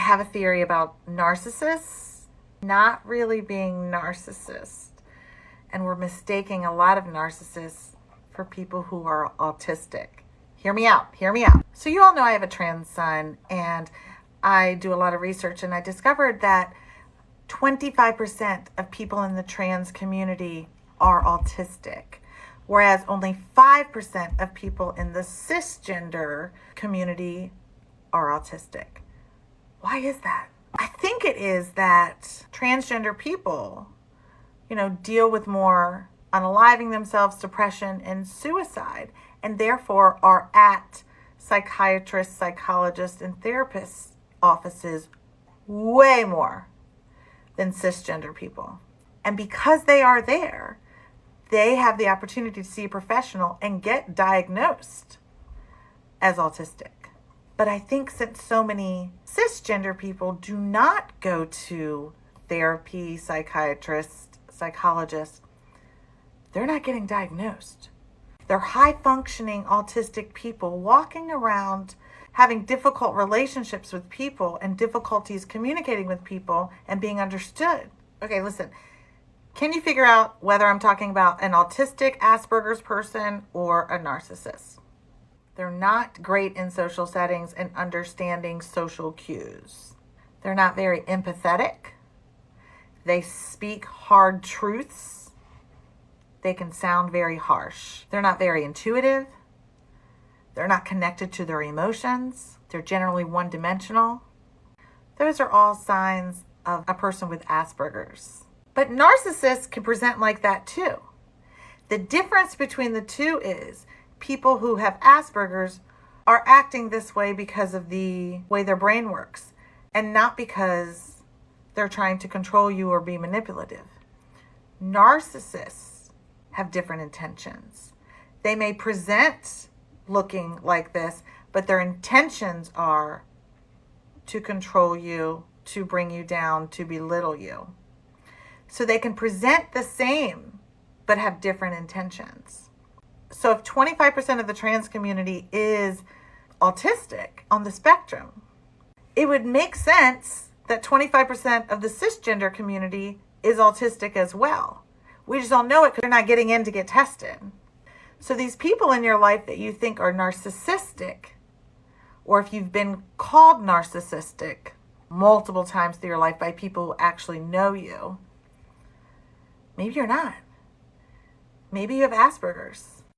have a theory about narcissists not really being narcissists. And we're mistaking a lot of narcissists for people who are autistic. Hear me out. Hear me out. So you all know I have a trans son, and I do a lot of research, and I discovered that 25% of people in the trans community are autistic, whereas only 5% of people in the cisgender community are autistic. Why is that? I think it is that transgender people, deal with more unaliving themselves, depression, and suicide, and therefore are at psychiatrists, psychologists, and therapists' offices way more than cisgender people. And because they are there, they have the opportunity to see a professional and get diagnosed as autistic. But I think since so many cisgender people do not go to therapy, psychiatrists, psychologists, they're not getting diagnosed. They're high-functioning autistic people walking around having difficult relationships with people and difficulties communicating with people and being understood. Okay, listen. Can you figure out whether I'm talking about an autistic Asperger's person or a narcissist? They're not great in social settings and understanding social cues. They're not very empathetic. They speak hard truths. They can sound very harsh. They're not very intuitive. They're not connected to their emotions. They're generally one-dimensional. Those are all signs of a person with Asperger's. But narcissists can present like that too. The difference between the two is people who have Asperger's are acting this way because of the way their brain works, and not because they're trying to control you or be manipulative. Narcissists have different intentions. They may present looking like this, but their intentions are to control you, to bring you down, to belittle you. So they can present the same, but have different intentions. So if 25% of the trans community is autistic on the spectrum, it would make sense that 25% of the cisgender community is autistic as well. We just don't know it because they're not getting in to get tested. So these people in your life that you think are narcissistic, or if you've been called narcissistic multiple times through your life by people who actually know you, maybe you're not. Maybe you have Asperger's.